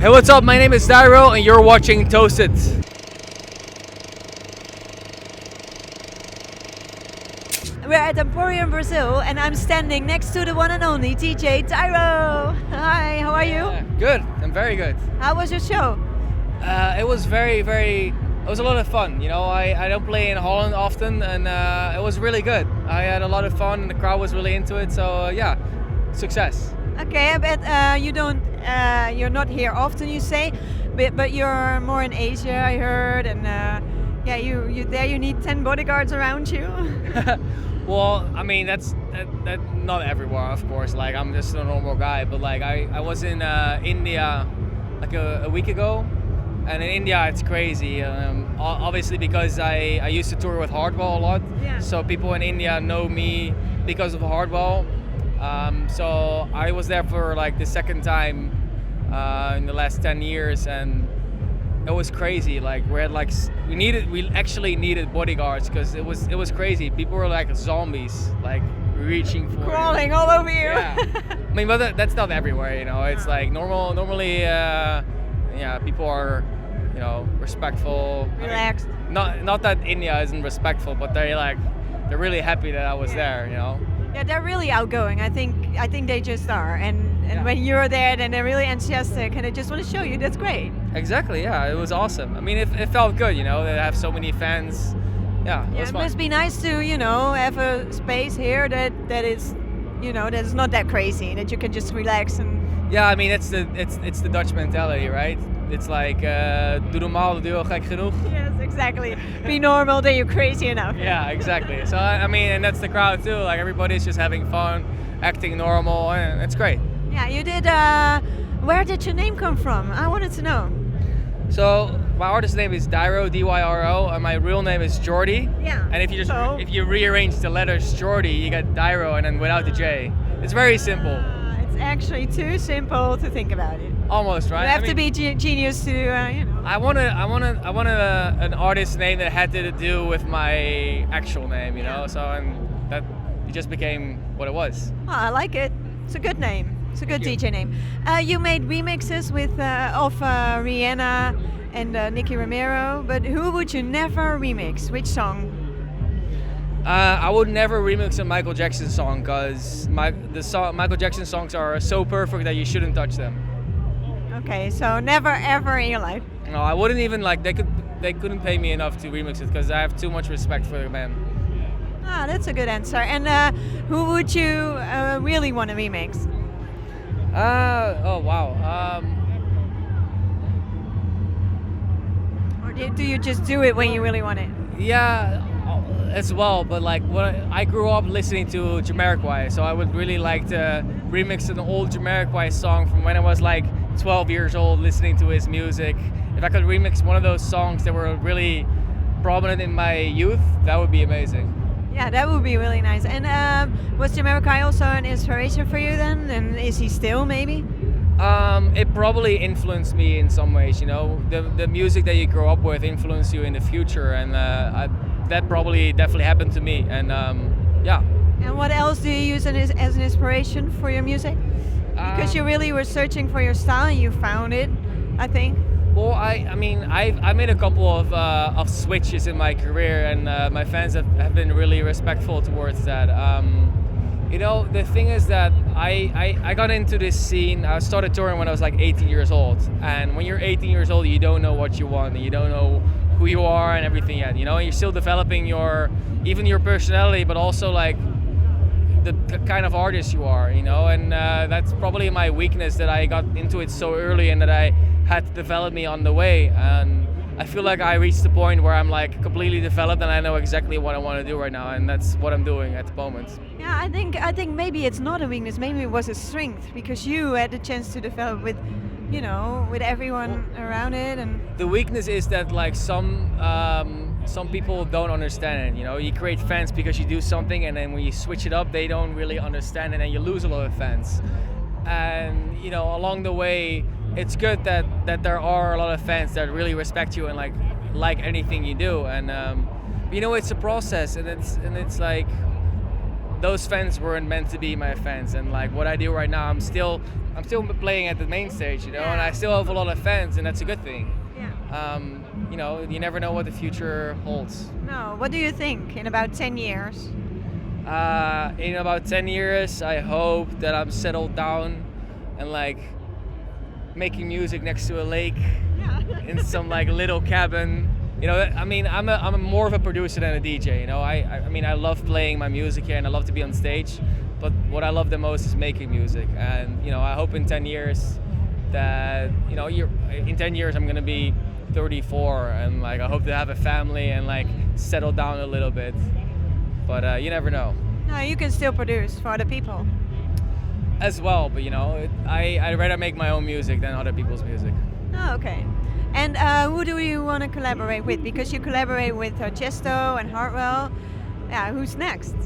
Hey, what's up? My name is Dyro, and you're watching Toasted. We're at Emporium, Brazil, and I'm standing next to the one and only DJ Dyro. Hi, how are you? Good. I'm very good. How was your show? It was it was a lot of fun. You know, I don't play in Holland often, and it was really good. I had a lot of fun, and the crowd was really into it. So yeah, success. Okay, I bet you're not here often, you say, but you're more in Asia, I heard, and yeah, you need 10 bodyguards around you. Well, I mean that's not everywhere, of course. Like I'm just a normal guy, but like I was in India like a week ago, and in India it's crazy. Obviously because I used to tour with Hardwell a lot, Yeah. so people in India know me because of Hardwell. So I was there for like the second time in the last 10 years, and it was crazy. Like we actually needed bodyguards because it was crazy. People were like zombies, like reaching for Crawling all over you. Yeah. I mean, but that's not everywhere, you know. It's like normally, yeah, people are, you know, respectful. Relaxed. I mean, not that India isn't respectful, but they're really happy that I was there, you know. Yeah, they're really outgoing. I think they just are, and Yeah. when you're there, then they're really enthusiastic, and they just want to show you. That's great. Exactly, yeah, it was awesome. I mean, it felt good, you know, they have so many fans. Yeah, it was It fun. must be nice to, you know, have a space here that is, you know, that's not that crazy, that you can just relax and. Yeah, I mean, it's the Dutch mentality, right? It's like, doe normaal, doe je gek genoeg. Yes, exactly. Be normal, then you're crazy enough. Yeah, exactly. So, I mean, and that's the crowd too. Like, everybody's just having fun, acting normal, and it's great. Yeah, you did. Where did your name come from? I wanted to know. So, my artist name is Dyro, D-Y-R-O, and my real name is Jordy. Yeah. And if you just So? if you rearrange the letters Jordy, you get Dyro, and then without the J. It's very simple. It's actually too simple to think about it. Almost, right? You have I to mean, be genius to, you know. I wanted an artist name that had to do with my actual name, you know. So and that it just became what it was. Oh, I like it. It's a good name. It's a good Thank you. DJ name. You made remixes with of Rihanna and Nicky Romero, but who would you never remix? Which song? I would never remix a Michael Jackson song because Michael Jackson songs are so perfect that you shouldn't touch them. Okay, so never ever in your life. No, I wouldn't even like. They couldn't pay me enough to remix it because I have too much respect for the man. Ah, that's a good answer. And who would you really want to remix? Oh wow. Or do you just do it when you really want it? Yeah, as well. But like, I grew up listening to Jamiroquai, so I would really like to remix an old Jamiroquai song from when I was like 12 years old, listening to his music. If I could remix one of those songs that were really prominent in my youth, that would be amazing. Yeah, that would be really nice. And was Jamiroquai also an inspiration for you then? And is he still maybe? It probably influenced me in some ways. You know, the music that you grow up with influences you in the future, and that probably definitely happened to me. And yeah. And what else do you use as an inspiration for your music? Because you really were searching for your style and you found it, I think. Well, I mean, I made a couple of switches in my career, and my fans have been really respectful towards that. You know, the thing is that I got into this scene. I started touring when I was like 18 years old, and when you're 18 years old, you don't know what you want, and you don't know who you are and everything yet. You know, and you're still developing even your personality, but also like the kind of artist you are. You know, and that's probably my weakness, that I got into it so early and that I had to develop me on the way. And I feel like I reached the point where I'm like completely developed and I know exactly what I want to do right now, and that's what I'm doing at the moment. Yeah, I think maybe it's not a weakness. Maybe it was a strength because you had the chance to develop with, you know, with everyone around it. And The weakness is that like some people don't understand it. You know, you create fans because you do something, and then when you switch it up, they don't really understand it, and you lose a lot of fans. And you know, along the way, it's good that there are a lot of fans that really respect you and like anything you do. And you know, it's a process, and it's like those fans weren't meant to be my fans. And like what I do right now, I'm still playing at the main stage, you know, and I still have a lot of fans, and that's a good thing. Yeah. You know, you never know what the future holds. No, what do you think in about 10 years? In about 10 years, I hope that I'm settled down and like making music next to a lake in some like little cabin. You know, I mean, I'm more of a producer than a DJ. You know, I mean, I love playing my music here and I love to be on stage. But what I love the most is making music. And you know, I hope in 10 years that in 10 years I'm gonna be 34 and like I hope to have a family and like settle down a little bit. But you never know. No, you can still produce for other people. As well, but you know, I'd rather make my own music than other people's music. Oh, okay. And who do you want to collaborate with? Because you collaborate with Chesto and Hartwell. Yeah, who's next?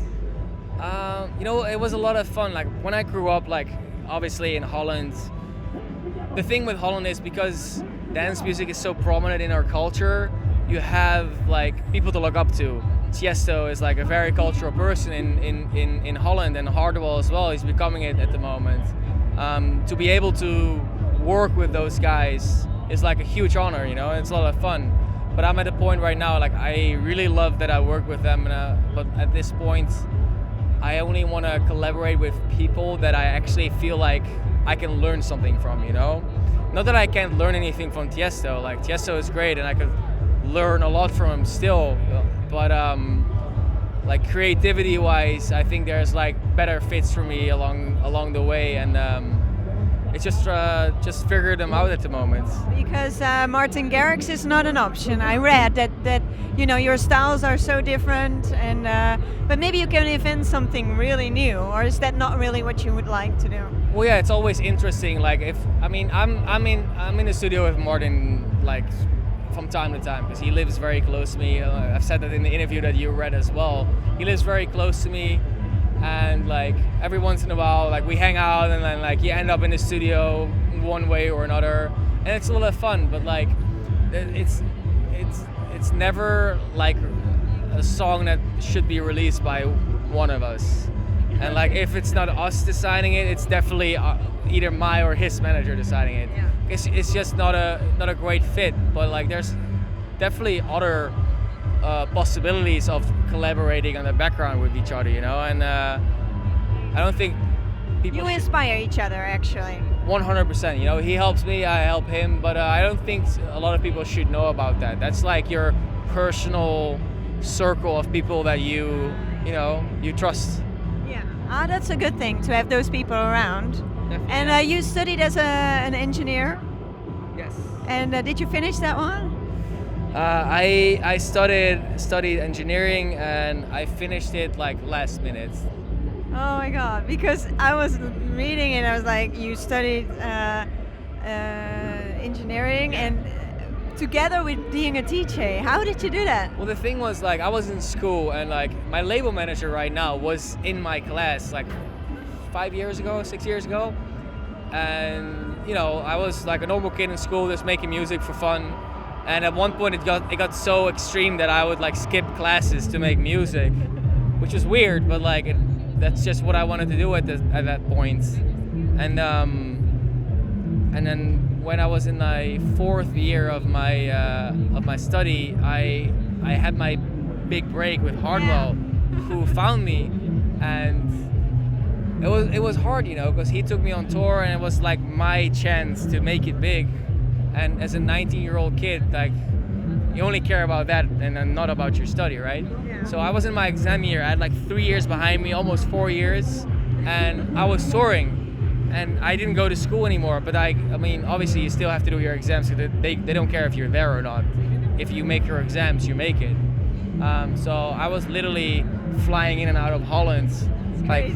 You know, it was a lot of fun. Like when I grew up, like obviously in Holland. The thing with Holland is because dance music is so prominent in our culture, you have like people to look up to. Chesto is like a very cultural person in Holland, and Hardwell as well. He's becoming it at the moment. To be able to work with those guys is like a huge honor, you know. It's a lot of fun. But I'm at a point right now, like I really love that I work with them, but at this point, I only want to collaborate with people that I actually feel like I can learn something from, you know. Not that I can't learn anything from Chesto. Like Chesto is great, and I could learn a lot from him still. But like creativity-wise, I think there's like better fits for me along the way, and it's just figure them out at the moment. Because Martin Garrix is not an option. I read that you know your styles are so different, and but maybe you can invent something really new, or is that not really what you would like to do? Well, yeah, it's always interesting. Like I'm in the studio with Martin like from time to time because he lives very close to me. I've said that in the interview that you read as well. He lives very close to me, and like every once in a while, like we hang out, and then like you end up in the studio one way or another, and it's a lot of fun. But like, it's never like a song that should be released by one of us. And like if it's not us deciding it, it's definitely either my or his manager deciding it. Yeah. It's just not a great fit. But like there's definitely other possibilities of collaborating on the background with each other, you know. And I don't think people. You inspire each other, actually. 100%. You know, he helps me, I help him. But I don't think a lot of people should know about that. That's like your personal circle of people that you trust. Ah, that's a good thing to have those people around. Definitely. And you studied as an engineer. Yes. And did you finish that one? I studied engineering, and I finished it like last minute. Oh my God! Because I was reading and I was like, you studied engineering and together with being a DJ. How did you do that? Well, the thing was, like, I was in school, and like my label manager right now was in my class like 6 years ago, and you know, I was like a normal kid in school just making music for fun, and at one point it got so extreme that I would like skip classes to make music, which was weird, but like that's just what I wanted to do at that point. And then when I was in my 4th year of my study, I had my big break with Hardwell, who found me, and it was hard, you know, because he took me on tour, and it was like my chance to make it big. And as a 19-year-old kid, like you only care about that and not about your study, right? Yeah. So I was in my exam year. I had like 3 years behind me, almost 4 years, and I was touring. And I didn't go to school anymore, but I mean, obviously you still have to do your exams, so they don't care if you're there or not. If you make your exams, you make it. So I was literally flying in and out of Holland, like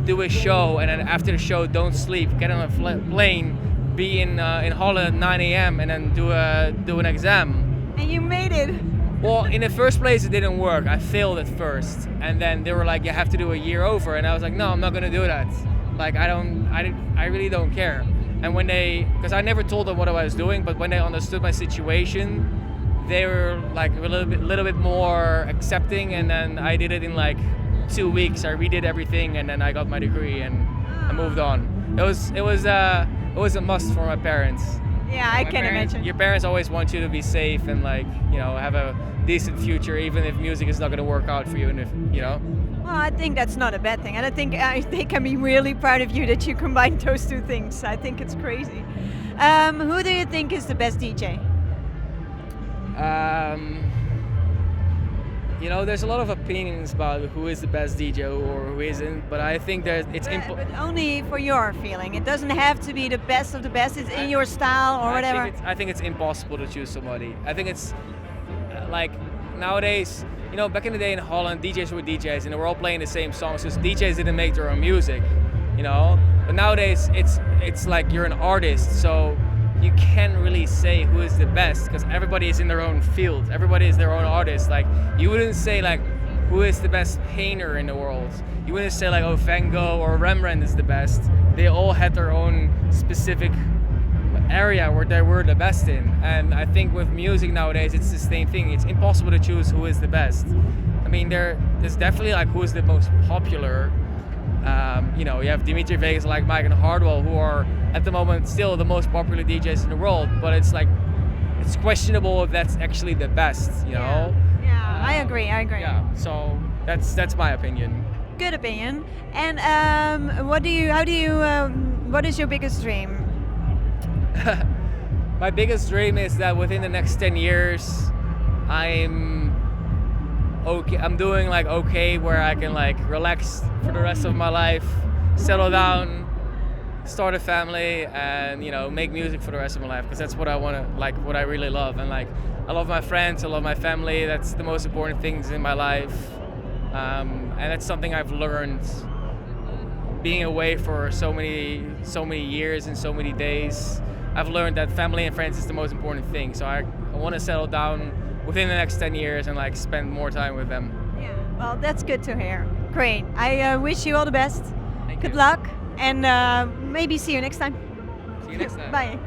do a show, and then after the show, don't sleep, get on a plane, be in Holland at 9 a.m. and then do an exam. And you made it. Well, in the first place, it didn't work. I failed at first, and then they were like, you have to do a year over, and I was like, no, I'm not gonna do that. Like I really don't care. And when because I never told them what I was doing, but when they understood my situation, they were like a little bit more accepting. And then I did it in like 2 weeks. I redid everything, and then I got my degree, and I moved on. It was a must for my parents. Yeah, I can imagine. Your parents always want you to be safe and like, you know, have a decent future, even if music is not going to work out for you, and if, you know. Well, I think that's not a bad thing, and I think they can be really proud of you that you combined those two things. I think it's crazy. Who do you think is the best DJ? You know, there's a lot of opinions about who is the best DJ or who isn't, but I think that it's but only for your feeling. It doesn't have to be the best of the best. It's in your style or whatever. I think it's impossible to choose somebody. I think it's like nowadays, you know, back in the day in Holland, DJs were DJs and they were all playing the same songs because DJs didn't make their own music, you know. But nowadays, it's like you're an artist, so you can't really say who is the best because everybody is in their own field. Everybody is their own artist. Like, you wouldn't say like who is the best painter in the world. You wouldn't say like, oh, Van Gogh or Rembrandt is the best. They all had their own specific area where they were the best in. And I think with music nowadays, it's the same thing. It's impossible to choose who is the best. I mean, there's definitely like who is the most popular. You know, you have Dimitri Vegas, like Mike and Hardwell, who are at the moment still the most popular DJs in the world, but it's like, it's questionable if that's actually the best, you know? Yeah, I agree. Yeah, so that's my opinion. Good opinion. And what is your biggest dream? My biggest dream is that within the next 10 years, I'm doing like okay where I can like relax for the rest of my life, settle down, start a family, and, you know, make music for the rest of my life, because that's what I want to, like, what I really love. And like, I love my friends, I love my family. That's the most important things in my life, and that's something I've learned being away for so many years and so many days. I've learned that family and friends is the most important thing. So I want to settle down within the next 10 years and like spend more time with them. Yeah, well, that's good to hear. Great. I wish you all the best. Thank Good you. luck, and maybe see you next time. See you next time. Bye.